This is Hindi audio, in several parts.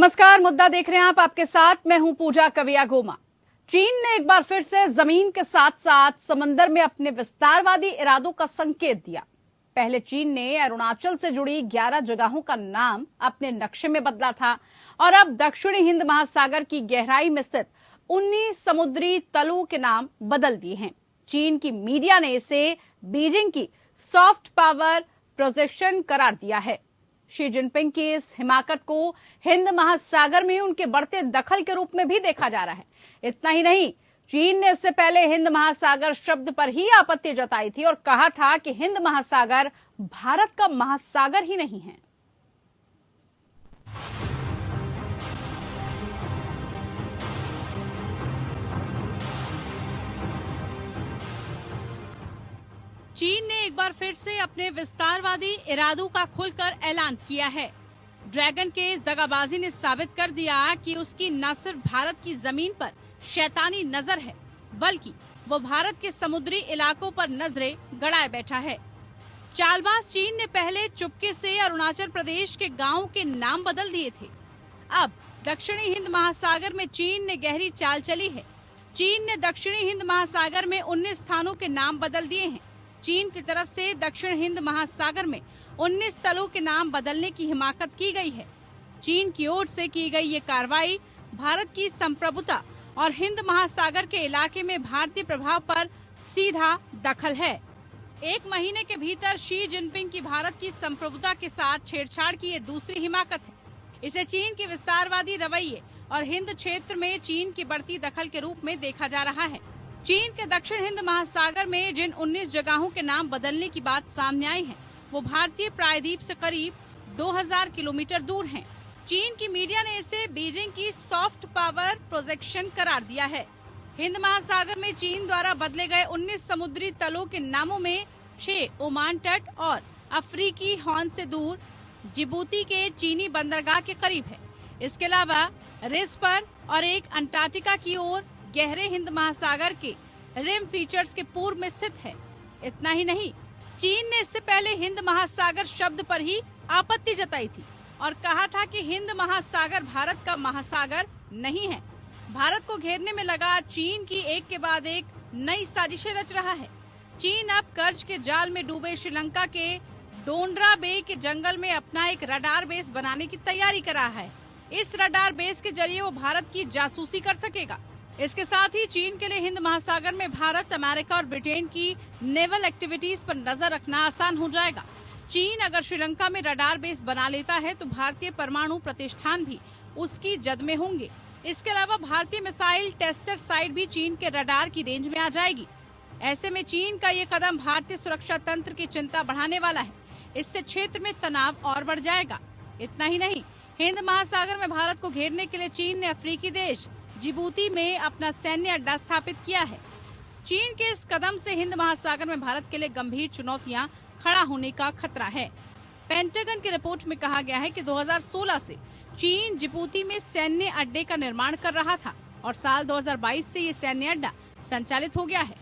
नमस्कार, मुद्दा देख रहे हैं आप। आपके साथ मैं हूं पूजा कविया गोमा। चीन ने एक बार फिर से जमीन के साथ साथ समंदर में अपने विस्तारवादी इरादों का संकेत दिया। पहले चीन ने अरुणाचल से जुड़ी 11 जगहों का नाम अपने नक्शे में बदला था और अब दक्षिणी हिंद महासागर की गहराई में स्थित 19 समुद्री तलों के नाम बदल दिए हैं। चीन की मीडिया ने इसे बीजिंग की सॉफ्ट पावर प्रोजेक्शन करार दिया है। शी जिनपिंग की इस हिमाकत को हिंद महासागर में उनके बढ़ते दखल के रूप में भी देखा जा रहा है। इतना ही नहीं, चीन ने इससे पहले हिंद महासागर शब्द पर ही आपत्ति जताई थी और कहा था कि हिंद महासागर भारत का महासागर ही नहीं है। चीन ने एक बार फिर से अपने विस्तारवादी इरादों का खुलकर ऐलान किया है। ड्रैगन के इस दगाबाजी ने साबित कर दिया कि उसकी न सिर्फ भारत की जमीन पर शैतानी नजर है, बल्कि वो भारत के समुद्री इलाकों पर नजरें गड़ाए बैठा है। चालबाज चीन ने पहले चुपके से अरुणाचल प्रदेश के गांवों के नाम बदल दिए थे। अब दक्षिणी हिंद महासागर में चीन ने गहरी चाल चली है। चीन ने दक्षिणी हिंद महासागर में 19 स्थानों के नाम बदल दिए हैं। चीन की तरफ से दक्षिण हिंद महासागर में 19 तलों के नाम बदलने की हिमाकत की गई है। चीन की ओर से की गई ये कार्रवाई भारत की संप्रभुता और हिंद महासागर के इलाके में भारतीय प्रभाव पर सीधा दखल है। एक महीने के भीतर शी जिनपिंग की भारत की संप्रभुता के साथ छेड़छाड़ की ये दूसरी हिमाकत है। इसे चीन के विस्तारवादी रवैये और हिंद क्षेत्र में चीन की बढ़ती दखल के रूप में देखा जा रहा है। चीन के दक्षिण हिंद महासागर में जिन 19 जगहों के नाम बदलने की बात सामने आई है, वो भारतीय प्रायद्वीप से करीब 2000 किलोमीटर दूर हैं। चीन की मीडिया ने इसे बीजिंग की सॉफ्ट पावर प्रोजेक्शन करार दिया है। हिंद महासागर में चीन द्वारा बदले गए 19 समुद्री तलों के नामों में 6 ओमान तट और अफ्रीकी हॉर्न से दूर जिबूती के चीनी बंदरगाह के करीब है। इसके अलावा रिस पर और एक अंटार्कटिका की ओर गहरे हिंद महासागर के रिम फीचर्स के पूर्व में स्थित है। इतना ही नहीं, चीन ने इससे पहले हिंद महासागर शब्द पर ही आपत्ति जताई थी और कहा था कि हिंद महासागर भारत का महासागर नहीं है। भारत को घेरने में लगा चीन की एक के बाद एक नई साजिशें रच रहा है। चीन अब कर्ज के जाल में डूबे श्रीलंका के डोंड्रा बे के जंगल में अपना एक रडार बेस बनाने की तैयारी कर रहा है। इस रडार बेस के जरिए वो भारत की जासूसी कर सकेगा। इसके साथ ही चीन के लिए हिंद महासागर में भारत, अमेरिका और ब्रिटेन की नेवल एक्टिविटीज पर नजर रखना आसान हो जाएगा। चीन अगर श्रीलंका में रडार बेस बना लेता है तो भारतीय परमाणु प्रतिष्ठान भी उसकी जद में होंगे। इसके अलावा भारतीय मिसाइल टेस्टर साइट भी चीन के रडार की रेंज में आ जाएगी। ऐसे में चीन का ये कदम भारतीय सुरक्षा तंत्र की चिंता बढ़ाने वाला है। इससे क्षेत्र में तनाव और बढ़ जाएगा। इतना ही नहीं, हिंद महासागर में भारत को घेरने के लिए चीन ने अफ्रीकी देश जिबूती में अपना सैन्य अड्डा स्थापित किया है। चीन के इस कदम से हिंद महासागर में भारत के लिए गंभीर चुनौतियां खड़ा होने का खतरा है। पेंटागन की रिपोर्ट में कहा गया है कि 2016 से चीन जिबूती में सैन्य अड्डे का निर्माण कर रहा था और साल 2022 से ये सैन्य अड्डा संचालित हो गया है।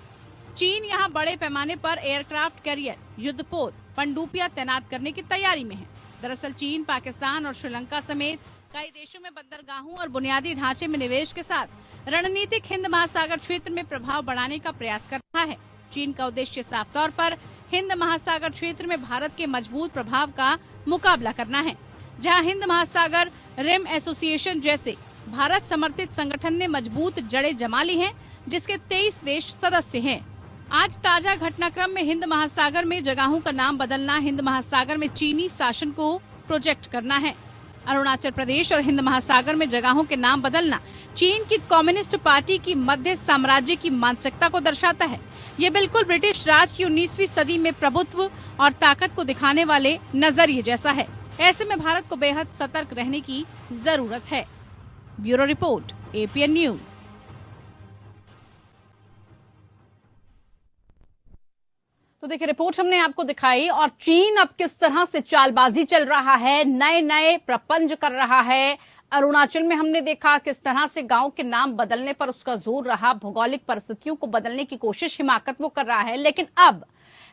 चीन यहाँ बड़े पैमाने पर एयरक्राफ्ट कैरियर, युद्धपोत, पनडुब्बियां तैनात करने की तैयारी में है। दरअसल चीन पाकिस्तान और श्रीलंका समेत कई देशों में बंदरगाहों और बुनियादी ढांचे में निवेश के साथ रणनीतिक हिंद महासागर क्षेत्र में प्रभाव बढ़ाने का प्रयास कर रहा है। चीन का उद्देश्य साफ तौर पर हिंद महासागर क्षेत्र में भारत के मजबूत प्रभाव का मुकाबला करना है। जहां हिंद महासागर रिम एसोसिएशन जैसे भारत समर्थित संगठन ने मजबूत जड़ें जमा ली हैं, जिसके 23 देश सदस्य हैं। आज ताजा घटनाक्रम में हिंद महासागर में जगहों का नाम बदलना हिंद महासागर में चीनी शासन को प्रोजेक्ट करना है। अरुणाचल प्रदेश और हिंद महासागर में जगहों के नाम बदलना चीन की कम्युनिस्ट पार्टी की मध्य साम्राज्य की मानसिकता को दर्शाता है। ये बिल्कुल ब्रिटिश राज की 19वीं सदी में प्रभुत्व और ताकत को दिखाने वाले नजरिए जैसा है। ऐसे में भारत को बेहद सतर्क रहने की जरूरत है। Bureau report, APN news. तो देखिए, रिपोर्ट हमने आपको दिखाई और चीन अब किस तरह से चालबाजी चल रहा है, नए नए प्रपंच कर रहा है, अरुणाचल में हमने देखा किस तरह से गांव के नाम बदलने पर उसका जोर रहा, भौगोलिक परिस्थितियों को बदलने की कोशिश हिमाकत वो कर रहा है। लेकिन अब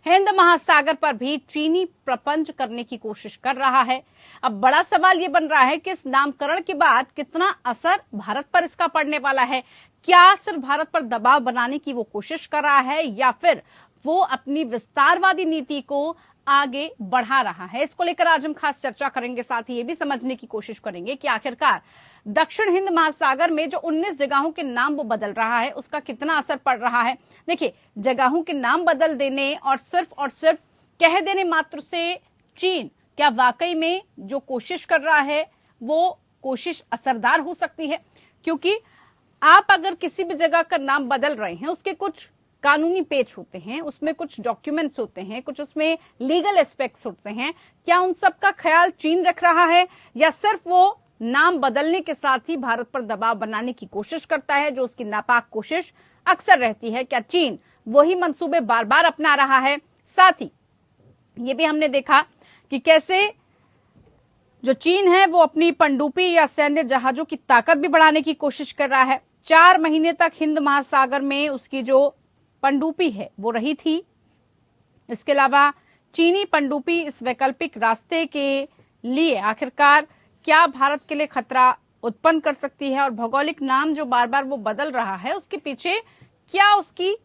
हिंद महासागर पर भी चीनी प्रपंच करने की कोशिश कर रहा है। अब बड़ा सवाल ये बन रहा है कि इस नामकरण के बाद कितना असर भारत पर इसका पड़ने वाला है। क्या सिर्फ भारत पर दबाव बनाने की वो कोशिश कर रहा है या फिर वो अपनी विस्तारवादी नीति को आगे बढ़ा रहा है? इसको लेकर आज हम खास चर्चा करेंगे। साथ ही ये भी समझने की कोशिश करेंगे कि आखिरकार दक्षिण हिंद महासागर में जो 19 जगहों के नाम वो बदल रहा है उसका कितना असर पड़ रहा है। देखिए, जगहों के नाम बदल देने और सिर्फ कह देने मात्र से चीन क्या वाकई में जो कोशिश कर रहा है वो कोशिश असरदार हो सकती है? क्योंकि आप अगर किसी भी जगह का नाम बदल रहे हैं उसके कुछ कानूनी पेच होते हैं, उसमें कुछ डॉक्यूमेंट्स होते हैं, कुछ उसमें लीगल एस्पेक्ट्स होते हैं। क्या उन सब का ख्याल चीन रख रहा है या सिर्फ वो नाम बदलने के साथ ही भारत पर दबाव बनाने की कोशिश करता है, जो उसकी नापाक कोशिश अक्सर रहती है? क्या चीन वही मंसूबे बार बार अपना रहा है? साथ ही ये भी हमने देखा कि कैसे जो चीन है वो अपनी पनडुब्बी या सैन्य जहाजों की ताकत भी बढ़ाने की कोशिश कर रहा है। 4 महीने तक हिंद महासागर में उसकी जो पनडुब्बी है वो रही थी। इसके अलावा चीनी पनडुब्बी इस वैकल्पिक रास्ते के लिए आखिरकार क्या भारत के लिए खतरा उत्पन्न कर सकती है? और भौगोलिक नाम जो बार बार वो बदल रहा है उसके पीछे क्या उसकी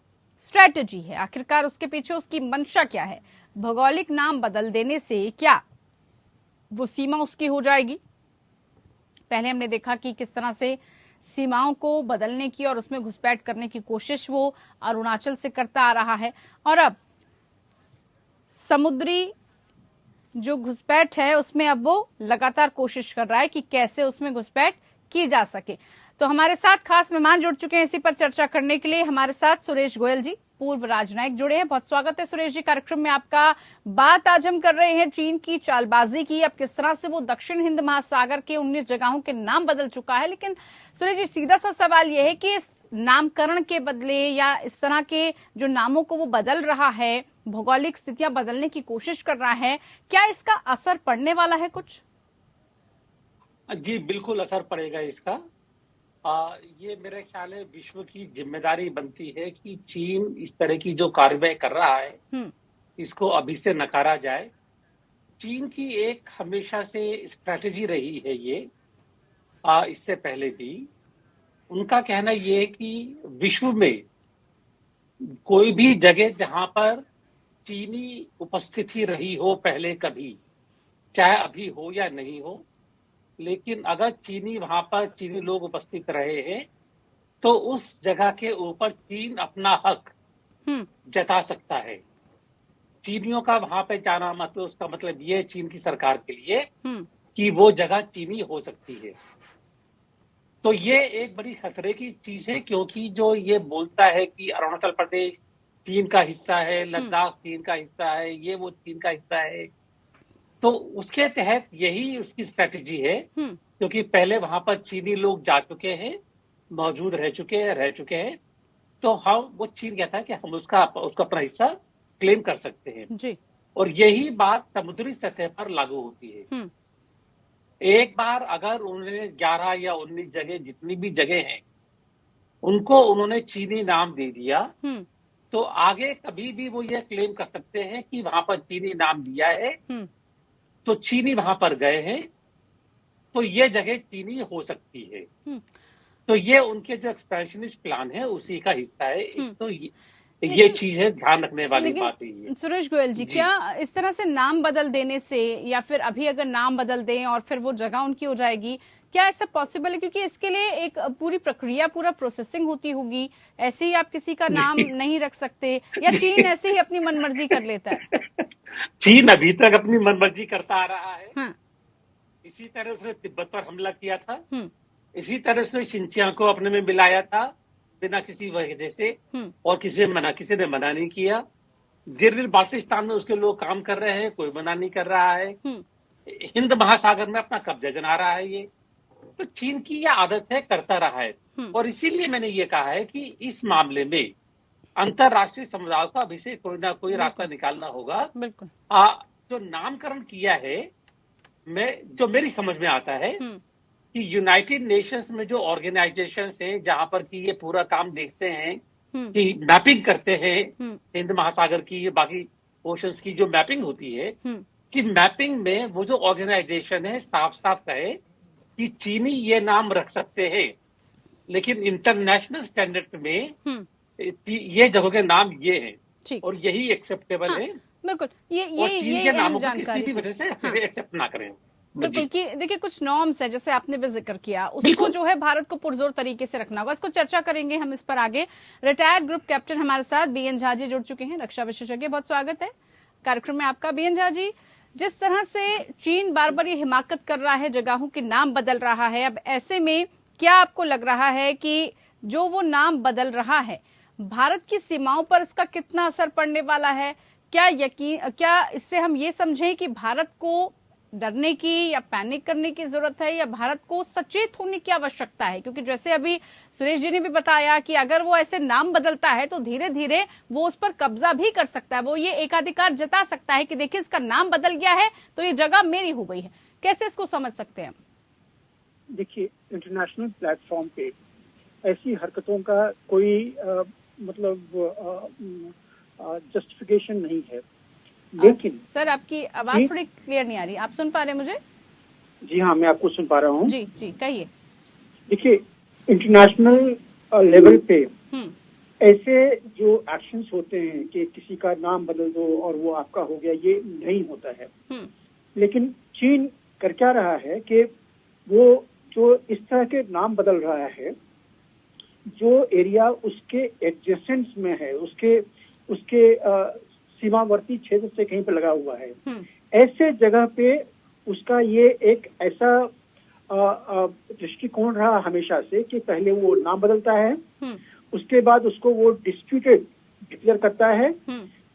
स्ट्रेटजी है? आखिरकार उसके पीछे उसकी मंशा क्या है? भौगोलिक नाम बदल देने से क्या वो सीमा उसकी हो जाएगी? पहले हमने देखा कि किस तरह से सीमाओं को बदलने की और उसमें घुसपैठ करने की कोशिश वो अरुणाचल से करता आ रहा है, और अब समुद्री जो घुसपैठ है उसमें अब वो लगातार कोशिश कर रहा है कि कैसे उसमें घुसपैठ की जा सके। तो हमारे साथ खास मेहमान जुड़ चुके हैं इसी पर चर्चा करने के लिए। हमारे साथ सुरेश गोयल जी, पूर्व राजनयिक, जुड़े हैं। बहुत स्वागत है सुरेश जी कार्यक्रम में आपका। बात आज हम कर रहे हैं चीन की चालबाजी की, अब किस तरह से वो दक्षिण हिंद महासागर के 19 जगहों के नाम बदल चुका है। लेकिन सुरेश जी, सीधा सा सवाल यह है कि इस नामकरण के बदले या इस तरह के जो नामों को वो बदल रहा है, भौगोलिक स्थितियां बदलने की कोशिश कर रहा है, क्या इसका असर पड़ने वाला है कुछ? जी बिल्कुल असर पड़ेगा इसका। ये मेरे ख्याल है विश्व की जिम्मेदारी बनती है कि चीन इस तरह की जो कार्रवाई कर रहा है इसको अभी से नकारा जाए। चीन की एक हमेशा से स्ट्रैटेजी रही है ये, इससे पहले भी उनका कहना ये है कि विश्व में कोई भी जगह जहां पर चीनी उपस्थिति रही हो पहले कभी, चाहे अभी हो या नहीं हो, लेकिन अगर वहां पर चीनी लोग उपस्थित रहे हैं तो उस जगह के ऊपर चीन अपना हक जता सकता है। चीनियों का वहां पे जाना मतलब उसका मतलब ये चीन की सरकार के लिए कि वो जगह चीनी हो सकती है। तो ये एक बड़ी खतरे की चीज है, क्योंकि जो ये बोलता है कि अरुणाचल प्रदेश चीन का हिस्सा है, लद्दाख चीन का हिस्सा है, ये वो चीन का हिस्सा है, तो उसके तहत यही उसकी स्ट्रेटेजी है। क्योंकि पहले वहां पर चीनी लोग जा चुके हैं, मौजूद रह चुके हैं, तो हम वो चीन कहता है कि हम उसका अपना हिस्सा क्लेम कर सकते हैं जी। और यही बात समुद्री सतह पर लागू होती है। एक बार अगर उन्होंने 11 या 19 जगह, जितनी भी जगह हैं, उनको उन्होंने चीनी नाम दे दिया, तो आगे कभी भी वो ये क्लेम कर सकते हैं कि वहां पर चीनी नाम दिया है, तो चीनी वहां पर गए हैं, तो ये जगह चीनी हो सकती है। तो ये उनके जो एक्सपेंशनिस्ट प्लान है उसी का हिस्सा है। तो ये चीज है, ध्यान रखने वाली बात है। सुरेश गोयल जी, क्या इस तरह से नाम बदल देने से या फिर अभी अगर नाम बदल दें और फिर वो जगह उनकी हो जाएगी, क्या ऐसा पॉसिबल है? क्योंकि इसके लिए एक पूरी प्रक्रिया, पूरा प्रोसेसिंग होती होगी। ऐसे ही आप किसी का नाम नहीं रख सकते, या चीन ऐसे ही अपनी मनमर्जी कर लेता है? चीन अभी तक अपनी मनमर्जी करता आ रहा है। हाँ। इसी तरह उसने तिब्बत पर हमला किया था, इसी तरह उसने शिनचियांग को अपने में मिलाया था बिना किसी वजह से, और किसी ने मना नहीं किया। गिरगिट बाल्टिस्तान में उसके लोग काम कर रहे हैं, कोई मना नहीं कर रहा है। हिंद महासागर में अपना कब्जा जमा रहा है ये। तो चीन की यह आदत है, करता रहा है, और इसीलिए मैंने ये कहा है कि इस मामले में अंतरराष्ट्रीय समुदाय को अभी से कोई ना कोई रास्ता निकालना होगा। बिल्कुल। जो नामकरण किया है, जो मेरी समझ में आता है कि यूनाइटेड नेशंस में जो ऑर्गेनाइजेशंस हैं जहां पर कि ये पूरा काम देखते हैं कि मैपिंग करते हैं हिंद महासागर की, ये बाकी ओशंस की जो मैपिंग होती है, कि मैपिंग में वो जो ऑर्गेनाइजेशन है साफ साफ कहे कि चीनी ये नाम रख सकते हैं, लेकिन इंटरनेशनल स्टैंडर्ड में ये जगहों के नाम ये हैं और यही एक्सेप्टेबल है। बिल्कुल, और चीन के नामों को किसी भी वजह से एक्सेप्ट ना करें। बिल्कुल कि देखिए कुछ नॉर्म्स है, जैसे आपने भी जिक्र किया, उसको जो है भारत को पुरजोर तरीके से रखना होगा। इसको चर्चा करेंगे हम इस पर आगे। रिटायर्ड ग्रुप कैप्टन हमारे साथ बीएन झा जी जुड़ चुके हैं, रक्षा विशेषज्ञ। बहुत स्वागत है कार्यक्रम में आपका। बीएन झा जी, जिस तरह से चीन बार बार ये हिमाकत कर रहा है, जगहों के नाम बदल रहा है, अब ऐसे में क्या आपको लग रहा है कि जो वो नाम बदल रहा है भारत की सीमाओं पर इसका कितना असर पड़ने वाला है? क्या इससे हम ये समझें कि भारत को डरने की या पैनिक करने की जरूरत है, या भारत को सचेत होने की आवश्यकता है? क्योंकि जैसे अभी सुरेश जी ने भी बताया कि अगर वो ऐसे नाम बदलता है तो धीरे धीरे वो उस पर कब्जा भी कर सकता है, वो ये एकाधिकार जता सकता है कि देखिए इसका नाम बदल गया है तो ये जगह मेरी हो गई है। कैसे इसको समझ सकते हैं? देखिए, इंटरनेशनल प्लेटफॉर्म पे ऐसी हरकतों का कोई जस्टिफिकेशन नहीं है, लेकिन सर आपकी आवाज थोड़ी क्लियर नहीं आ रही, आप सुन पा रहे हैं मुझे? जी हाँ, मैं आपको सुन पा रहा हूँ। जी जी कहिए। देखिए, इंटरनेशनल लेवल पे ऐसे जो एक्शंस होते हैं कि किसी का नाम बदल दो और वो आपका हो गया, ये नहीं होता है। लेकिन चीन कर क्या रहा है कि वो जो इस तरह के नाम बदल रहा है, जो एरिया उसके एडजेसेंट्स में है, उसके सीमावर्ती क्षेत्र से कहीं पर लगा हुआ है, ऐसे जगह पे उसका ये एक ऐसा दृष्टिकोण रहा हमेशा से कि पहले वो नाम बदलता है, उसके बाद उसको वो डिस्प्यूटेड डिक्लेयर करता है,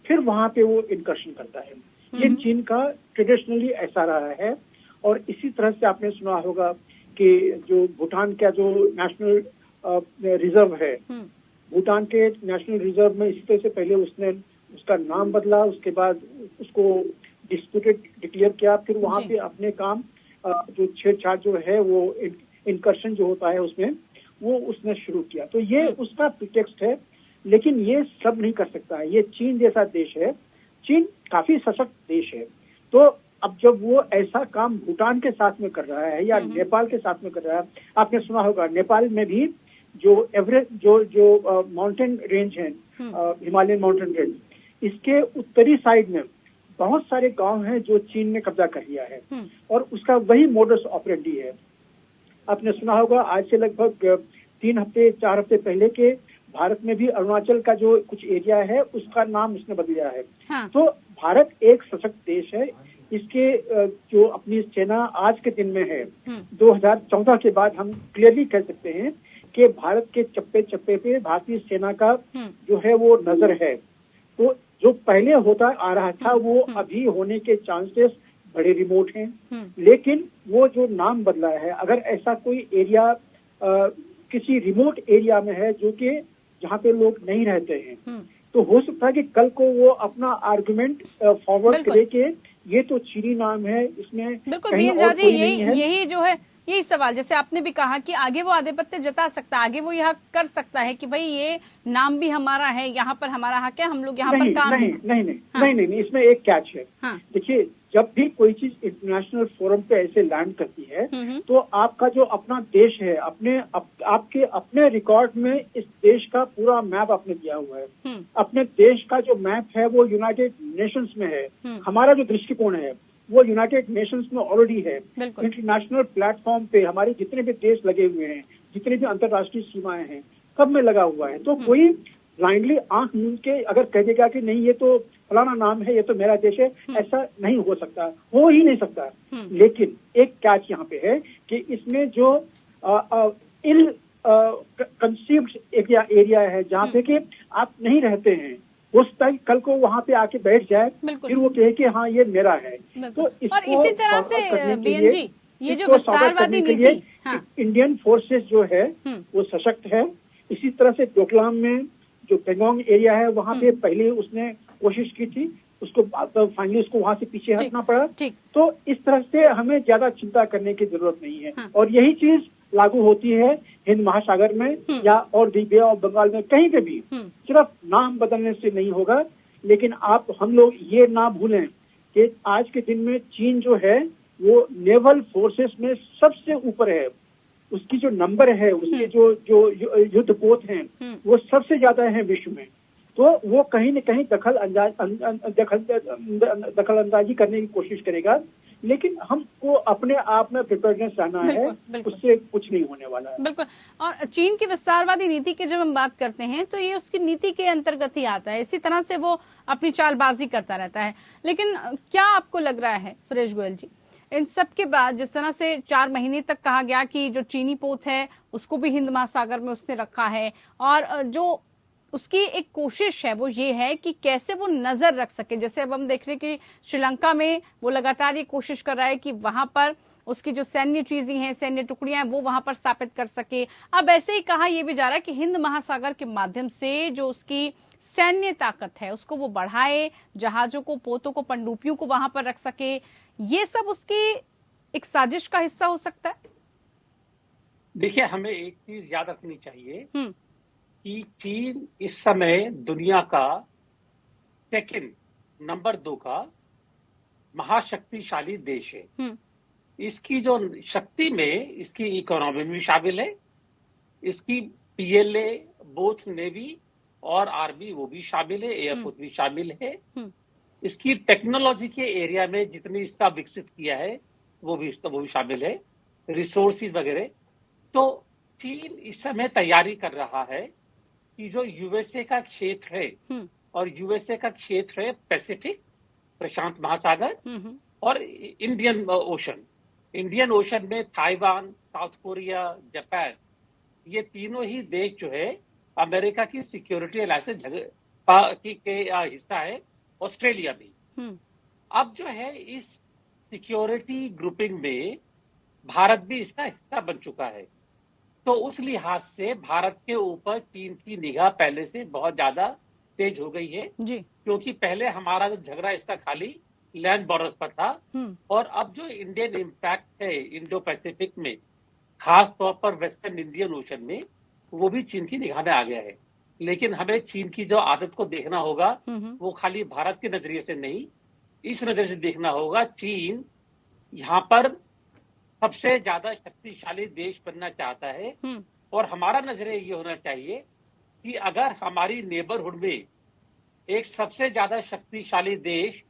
फिर वहां पे वो इनकर्शन करता है। ये चीन का ट्रेडिशनली ऐसा रहा है। और इसी तरह से आपने सुना होगा कि जो भूटान का जो नेशनल रिजर्व है, भूटान के नेशनल रिजर्व में इसी तरह से पहले उसने उसका नाम बदला, उसके बाद उसको डिस्प्यूटेड डिक्लेयर किया, फिर वहां पे अपने काम जो छेड़छाड़ जो है वो इनकर्शन जो होता है उसमें वो उसने शुरू किया। तो ये उसका प्रिटेक्स्ट है, लेकिन ये सब नहीं कर सकता है। ये चीन जैसा देश है, चीन काफी सशक्त देश है, तो अब जब वो ऐसा काम भूटान के साथ में कर रहा है या नेपाल के साथ में कर रहा है, आपने सुना होगा नेपाल में भी जो एवरेस्ट जो माउंटेन रेंज है, हिमालयन माउंटेन रेंज, इसके उत्तरी साइड में बहुत सारे गांव हैं जो चीन ने कब्जा कर लिया है और उसका वही मोडस ऑपरेंडी है। आपने सुना होगा आज से लगभग 3-4 हफ्ते पहले के भारत में भी अरुणाचल का जो कुछ एरिया है उसका नाम उसने बदल है। तो भारत एक सशक्त देश है, इसके जो अपनी सेना आज के दिन में है, 2014 के बाद हम क्लियरली कह सकते हैं कि भारत के चप्पे चप्पे पे भारतीय सेना का जो है वो नजर है। तो जो पहले होता आ रहा था वो अभी होने के चांसेस बड़े रिमोट हैं, लेकिन वो जो नाम बदला है, अगर ऐसा कोई एरिया किसी रिमोट एरिया में है जो कि जहाँ पे लोग नहीं रहते हैं, तो हो सकता है कि कल को वो अपना आर्गुमेंट फॉरवर्ड करे कि ये तो चीनी नाम है, इसमें बिल्कुल बीएन झा जी यही जो है यही सवाल, जैसे आपने भी कहा कि आगे वो आधिपत्य जता सकता है, आगे वो यह कर सकता है कि भाई ये नाम भी हमारा है, यहाँ पर हमारा हक है, हम लोग यहाँ पर काम नहीं, इसमें एक कैच है। देखिए, जब भी कोई चीज इंटरनेशनल फोरम पे ऐसे लैंड करती है तो आपका जो अपना देश है, आपके अपने रिकॉर्ड में इस देश का पूरा मैप आपने दिया हुआ है। अपने देश का जो मैप है वो यूनाइटेड नेशंस में है, हमारा जो दृष्टिकोण है वो यूनाइटेड नेशंस में ऑलरेडी है। इंटरनेशनल प्लेटफॉर्म पे हमारे जितने भी देश लगे हुए हैं, जितने भी अंतर्राष्ट्रीय सीमाएं हैं, सब में लगा हुआ है। तो कोई ब्लाइंडली आंख मूंद के अगर कह देगा कि नहीं ये तो फलाना नाम है, ये तो मेरा देश है, ऐसा नहीं हो सकता, हो ही नहीं सकता। लेकिन एक कैच यहाँ पे है कि इसमें जो इल कंसीव्ड एरिया है जहाँ पे कि आप नहीं रहते हैं, उस तक कल को वहाँ पे आके बैठ जाए, फिर वो कहे कि हाँ ये मेरा है। तो और इसी तरह से बीएन जी ये जो विस्तारवादी नीति, इंडियन फोर्सेस जो है वो सशक्त है। इसी तरह से डोकलाम में जो पेंगोंग एरिया है वहाँ पे पहले उसने कोशिश की थी, उसको फाइनली उसको वहां से पीछे हटना पड़ा। ठीक। तो इस तरह से हमें ज्यादा चिंता करने की जरूरत नहीं है। हाँ। और यही चीज लागू होती है हिंद महासागर में या और बे ऑफ बंगाल में, कहीं पे भी। सिर्फ नाम बदलने से नहीं होगा, लेकिन हम लोग ये ना भूलें कि आज के दिन में चीन जो है वो नेवल फोर्सेस में सबसे ऊपर है। उसकी जो नंबर है, उसके जो युद्ध पोत हैं वो सबसे ज्यादा है विश्व में। तो वो कहीं न कहीं दखल अंदाजी करने की कोशिश करेगा, लेकिन हमको अपने आप में प्रिपेयर्डनेस रहना है, उससे कुछ नहीं होने वाला है। बिल्कुल। और चीन की विस्तारवादी नीति की जब हम बात करते हैं तो ये उसकी नीति के अंतर्गत ही आता है, इसी तरह से वो अपनी चालबाजी करता रहता है। लेकिन क्या आपको लग रहा है सुरेश गोयल जी, इन सब के बाद जिस तरह से 4 महीने तक कहा गया कि जो चीनी पोत है उसको भी हिंद महासागर में उसने रखा है, और जो उसकी एक कोशिश है वो ये है कि कैसे वो नजर रख सके। जैसे अब हम देख रहे हैं कि श्रीलंका में वो लगातार ये कोशिश कर रहा है कि वहां पर उसकी जो सैन्य चीजें हैं, सैन्य टुकड़ियां हैं, वो वहां पर स्थापित कर सके। अब ऐसे ही कहा यह भी जा रहा है कि हिंद महासागर के माध्यम से जो उसकी सैन्य ताकत है उसको वो बढ़ाए, जहाजों को, पोतों को, पनडुब्बियों को वहां पर रख सके। ये सब उसकी एक साजिश का हिस्सा हो सकता है। देखिए, हमें एक चीज याद रखनी चाहिए कि चीन इस समय दुनिया का सेकंड नंबर 2 का महाशक्तिशाली देश है। इसकी जो शक्ति में इसकी इकोनॉमी भी शामिल है, इसकी पीएलए, बोथ नेवी और आर्मी वो भी शामिल है, एयरफोर्स भी शामिल है। इसकी टेक्नोलॉजी के एरिया में जितनी इसका विकसित किया है वो भी शामिल है, रिसोर्सेज वगैरह। तो चीन इस समय तैयारी कर रहा है कि जो यूएसए का क्षेत्र है, और यूएसए का क्षेत्र है पैसिफिक, प्रशांत महासागर और इंडियन ओशन। इंडियन ओशन में ताइवान, साउथ कोरिया, जापान, ये तीनों ही देश जो है अमेरिका की सिक्योरिटी अलायंस के हिस्सा है। ऑस्ट्रेलिया भी अब जो है इस सिक्योरिटी ग्रुपिंग में भारत भी इसका हिस्सा बन चुका है। तो उस लिहाज से भारत के ऊपर चीन की निगाह पहले से बहुत ज्यादा तेज हो गई है जी। क्योंकि पहले हमारा जो झगड़ा इसका खाली लैंड बॉर्डर्स पर था, और अब जो इंडियन इम्पैक्ट है इंडो पैसिफिक में, खास तौर पर वेस्टर्न इंडियन ओशन में, वो भी चीन की निगाह में आ गया है। लेकिन हमें चीन की जो आदत को देखना होगा वो खाली भारत के नजरिए से नहीं, इस नजरिए से देखना होगा। चीन यहाँ पर सबसे ज्यादा शक्तिशाली देश बनना चाहता है, और हमारा नजरिया ये होना चाहिए कि अगर हमारी नेबरहुड में एक सबसे ज्यादा शक्तिशाली देश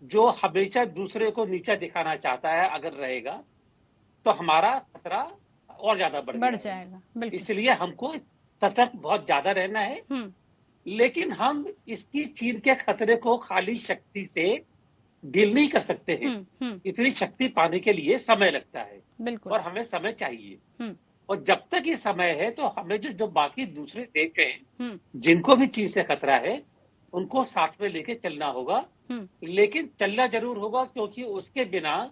जो हमेशा दूसरे को नीचा दिखाना चाहता है अगर रहेगा, तो हमारा खतरा और ज्यादा बढ़ जाएगा। इसलिए हमको सतर्क बहुत ज्यादा रहना है। लेकिन हम इसकी चीन के खतरे को खाली शक्ति से डील नहीं कर सकते हैं। इतनी शक्ति पाने के लिए समय लगता है, और हमें समय चाहिए। और जब तक ये समय है तो हमें जो बाकी दूसरे देश हैं जिनको भी चीन से खतरा है, उनको साथ में लेके चलना होगा। लेकिन चलना जरूर होगा, क्योंकि उसके बिना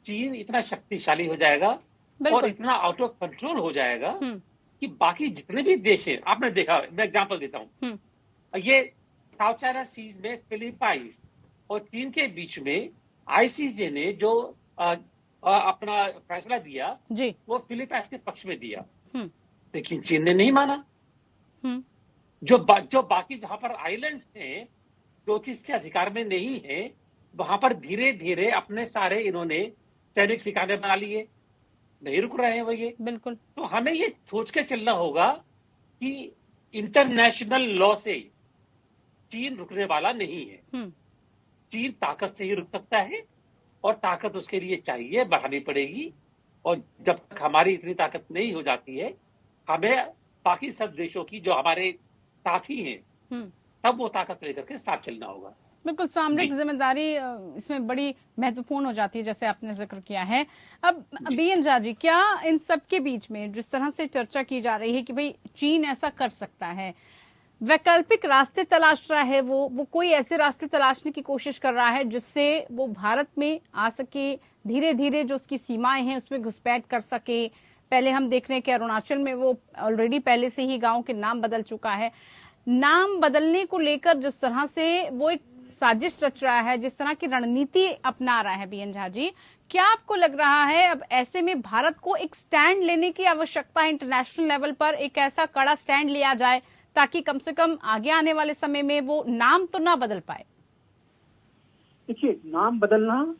चीन इतना शक्तिशाली हो जाएगा और इतना आउट ऑफ कंट्रोल हो जाएगा कि बाकी जितने भी देश हैं, आपने देखा, मैं एग्जांपल देता हूँ, ये साउथ चाइना सीज में फिलीपाइंस और चीन के बीच में आईसीजे ने जो अपना फैसला दिया जी, वो फिलीपाइंस के पक्ष में दिया, लेकिन चीन ने नहीं माना। जो बाकी जहां पर आइलैंड्स हैं जो कि इसके अधिकार में नहीं है, वहां पर धीरे धीरे अपने सारे इन्होंने सैनिक ठिकाने बना लिए, नहीं रुक रहे हैं वो ये। बिल्कुल। तो हमें ये सोच के चलना होगा कि इंटरनेशनल लॉ से चीन रुकने वाला नहीं है। चीन ताकत से ही रुक सकता है, और ताकत उसके लिए चाहिए, बढ़ानी पड़ेगी। और जब तक हमारी इतनी ताकत नहीं हो जाती है, हमें बाकी सब देशों की जो हमारे साथी हैं तब वो ताकत लेकर के साथ चलना होगा। बिल्कुल, सामरिक जिम्मेदारी इसमें बड़ी महत्वपूर्ण हो जाती है, जैसे आपने जिक्र किया है। अब बीएन झा जी, क्या इन सब के बीच में जिस तरह से चर्चा की जा रही है कि भाई चीन ऐसा कर सकता है, वैकल्पिक रास्ते तलाश रहा है, वो कोई ऐसे रास्ते तलाशने की कोशिश कर रहा है जिससे वो भारत में आ सके, धीरे धीरे जो उसकी सीमाएं हैं उसमें घुसपैठ कर सके। पहले हम देख रहे हैं कि अरुणाचल में वो ऑलरेडी पहले से ही गाँव के नाम बदल चुका है। नाम बदलने को लेकर जिस तरह से वो एक साजिश रच रहा है, जिस तरह की रणनीति अपना रहा है बीएन झा जी, क्या आपको लग रहा है अब ऐसे में भारत को एक स्टैंड लेने की आवश्यकता है, इंटरनेशनल लेवल पर एक ऐसा कड़ा स्टैंड लिया जाए ताकि कम से कम आगे आने वाले समय में वो नाम तो ना बदल पाए? देखिए, नाम बदलना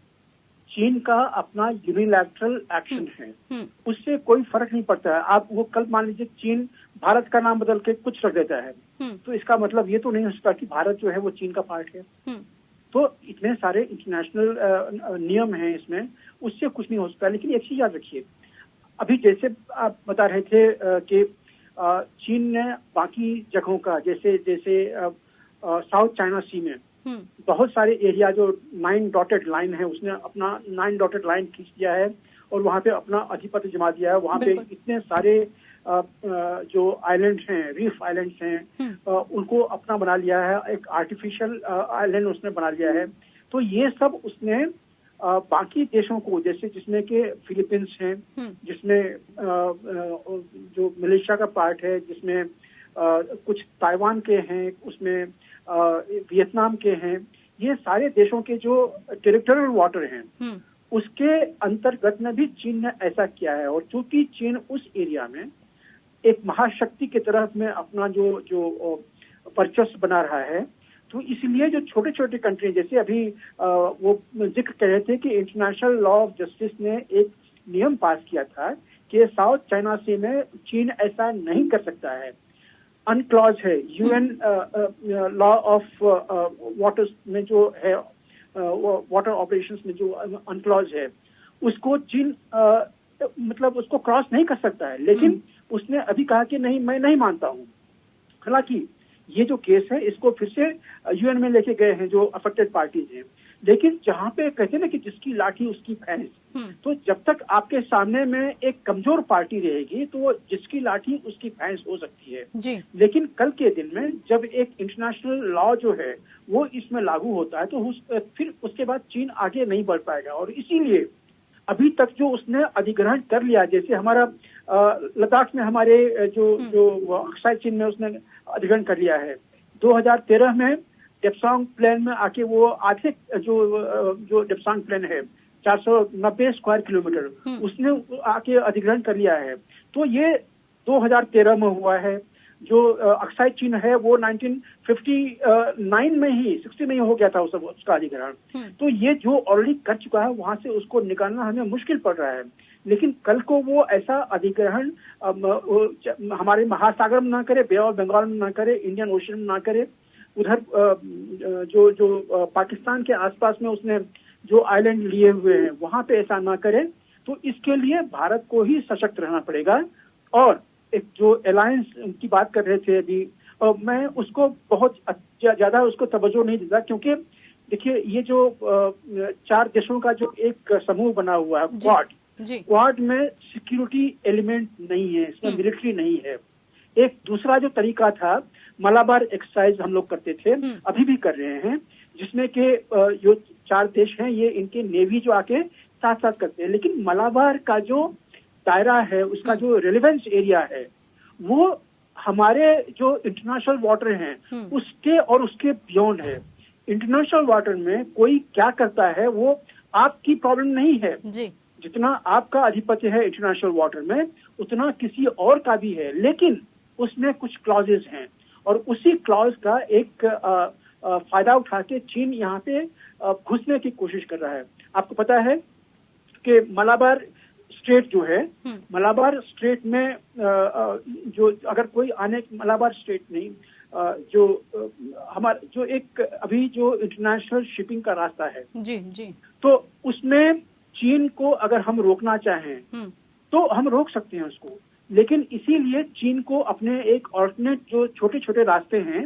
चीन का अपना यूनिलैटरल एक्शन है, उससे कोई फर्क नहीं पड़ता है। आप वो कल मान लीजिए चीन भारत का नाम बदल के कुछ रख देता है, तो इसका मतलब ये तो नहीं हो सकता कि भारत जो है वो चीन का पार्ट है। तो इतने सारे इंटरनेशनल नियम हैं इसमें, उससे कुछ नहीं हो सकता। लेकिन एक चीज याद रखिए, अभी जैसे आप बता रहे थे कि चीन ने बाकी जगहों का जैसे साउथ चाइना सी में बहुत सारे एरिया जो 9 डॉटेड लाइन है, उसने अपना 9 डॉटेड लाइन खींच दिया है और वहां पे अपना अधिपत्य जमा दिया है। वहां पे इतने सारे जो आइलैंड्स हैं, रीफ आइलैंड्स हैं, उनको अपना बना लिया है, एक आर्टिफिशियल आइलैंड उसने बना लिया है। तो ये सब उसने बाकी देशों को, जैसे जिसमें के फिलीपींस हैं, जिसमें जो मलेशिया का पार्ट है, जिसमें कुछ ताइवान के हैं, उसमें वियतनाम के हैं, ये सारे देशों के जो टेरिटोरियल वाटर हैं उसके अंतर्गत में भी चीन ने ऐसा किया है। और चूंकि चीन उस एरिया में एक महाशक्ति के तरफ में अपना जो वर्चस्व बना रहा है, तो इसलिए जो छोटे छोटे कंट्री, जैसे अभी वो जिक्र कर रहे थे कि इंटरनेशनल लॉ ऑफ जस्टिस ने एक नियम पास किया था कि साउथ चाइना सी में चीन ऐसा नहीं कर सकता है। अनक्लॉज है यूएन लॉ ऑफ वाटर्स में जो है, वाटर ऑपरेशंस में जो अनक्लॉज है, उसको चीन मतलब उसको क्रॉस नहीं कर सकता है। लेकिन उसने अभी कहा कि नहीं, मैं नहीं मानता हूँ। हालांकि ये जो केस है इसको फिर से यूएन में लेके गए हैं जो अफेक्टेड पार्टीज हैं, लेकिन जहाँ पे कहते हैं ना कि जिसकी लाठी उसकी भैंस, तो जब तक आपके सामने में एक कमजोर पार्टी रहेगी तो जिसकी लाठी उसकी भैंस हो सकती है जी। लेकिन कल के दिन में जब एक इंटरनेशनल लॉ जो है वो इसमें लागू होता है तो फिर उसके बाद चीन आगे नहीं बढ़ पाएगा। और इसीलिए अभी तक जो उसने अधिग्रहण कर लिया, जैसे हमारा लद्दाख में हमारे जो अक्साई चीन में उसने अधिग्रहण कर लिया है। 2013 में डेप्सांग प्लेन में आके वो आधे जो डेप्सांग प्लेन है 490 स्क्वायर किलोमीटर, उसने आके अधिग्रहण कर लिया है। तो ये 2013 में हुआ है। जो अक्साई चीन है वो 1959 में ही 60 में ही हो गया था उसका अधिग्रहण। तो ये जो ऑलरेडी कर चुका है वहां से उसको निकालना हमें मुश्किल पड़ रहा है। लेकिन कल को वो ऐसा अधिग्रहण हमारे महासागर में ना करे, बे ऑफ बंगाल में ना करे, इंडियन ओशन में ना करे, उधर जो पाकिस्तान के आसपास में उसने जो आइलैंड लिए हुए हैं वहां पे ऐसा ना करे। तो इसके लिए भारत को ही सशक्त रहना पड़ेगा। और एक जो अलायंस की बात कर रहे थे अभी, मैं उसको बहुत ज्यादा उसको तवज्जो नहीं देता, क्योंकि देखिए ये जो 4 देशों का जो एक समूह बना हुआ है क्वाड में सिक्योरिटी एलिमेंट नहीं है, इसमें मिलिट्री नहीं है। एक दूसरा जो तरीका था मलाबार एक्सरसाइज हम लोग करते थे, अभी भी कर रहे हैं, जिसमें के जो 4 देश हैं ये इनके नेवी जो आके साथ साथ करते हैं। लेकिन मलाबार का जो दायरा है, उसका जो रेलेवेंस एरिया है, वो हमारे जो इंटरनेशनल वाटर हैं उसके और उसके बियॉन्ड है। इंटरनेशनल वाटर में कोई क्या करता है वो आपकी प्रॉब्लम नहीं है जी। जितना आपका अधिपत्य है इंटरनेशनल वाटर में उतना किसी और का भी है, लेकिन उसमें कुछ क्लॉजेस हैं और उसी क्लॉज का एक फायदा उठा के चीन यहाँ पे घुसने की कोशिश कर रहा है। आपको पता है कि मलाबार स्ट्रेट जो है, मलाबार स्ट्रेट में जो अगर कोई आने, मलाबार स्ट्रेट नहीं, जो हमारा जो एक अभी जो इंटरनेशनल शिपिंग का रास्ता है जी जी, तो उसमें चीन को अगर हम रोकना चाहें तो हम रोक सकते हैं उसको। लेकिन इसीलिए चीन को अपने एक ऑल्टरनेट जो छोटे छोटे रास्ते हैं,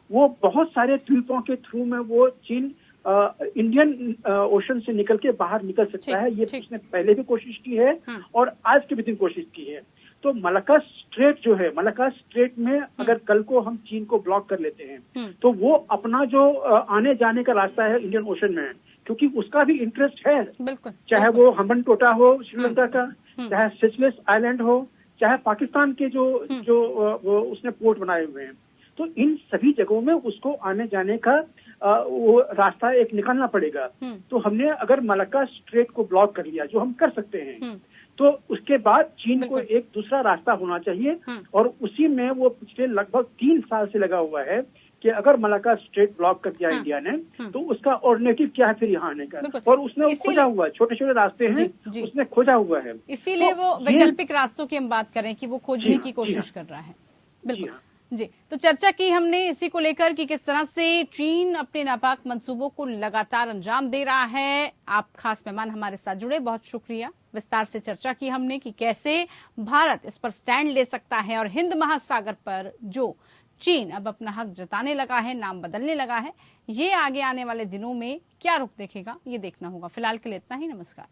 वो बहुत सारे द्वीपों के थ्रू में वो चीन इंडियन ओशन से निकल के बाहर निकल सकता है। ये उसने पहले भी कोशिश की है और आज के भी दिन कोशिश की है। तो मलाक्का स्ट्रेट जो है, मलाक्का स्ट्रेट में अगर कल को हम चीन को ब्लॉक कर लेते हैं तो वो अपना जो आने जाने का रास्ता है इंडियन ओशन में, क्योंकि उसका भी इंटरेस्ट है, चाहे वो हम्बन टोटा हो श्रीलंका का, चाहे सेचेल्स आइलैंड हो, चाहे पाकिस्तान के जो वो उसने पोर्ट बनाए हुए हैं। तो इन सभी जगहों में उसको आने जाने का वो रास्ता एक निकालना पड़ेगा। तो हमने अगर मलक्का स्ट्रेट को ब्लॉक कर लिया, जो हम कर सकते हैं, तो उसके बाद चीन को एक दूसरा रास्ता होना चाहिए, और उसी में वो पिछले लगभग 3 साल से लगा हुआ है कि अगर मलक्का स्ट्रेट ब्लॉक कर दिया इंडिया ने, तो उसका ऑल्टरनेटिव क्या है फिर यहाँ आने का, और उसने खोजा हुआ है, छोटे छोटे रास्ते हैं, उसने खोजा हुआ है। इसीलिए वो वैकल्पिक रास्तों की हम बात करें कि वो खोजने की कोशिश कर रहा है। बिल्कुल जी। तो चर्चा की हमने इसी को लेकर कि किस तरह से चीन अपने नापाक मंसूबों को लगातार अंजाम दे रहा है। आप खास मेहमान हमारे साथ जुड़े, बहुत शुक्रिया। विस्तार से चर्चा की हमने कि कैसे भारत इस पर स्टैंड ले सकता है, और हिंद महासागर पर जो चीन अब अपना हक जताने लगा है, नाम बदलने लगा है, ये आगे आने वाले दिनों में क्या रुख देखेगा, ये देखना होगा। फिलहाल के लिए इतना ही। नमस्कार।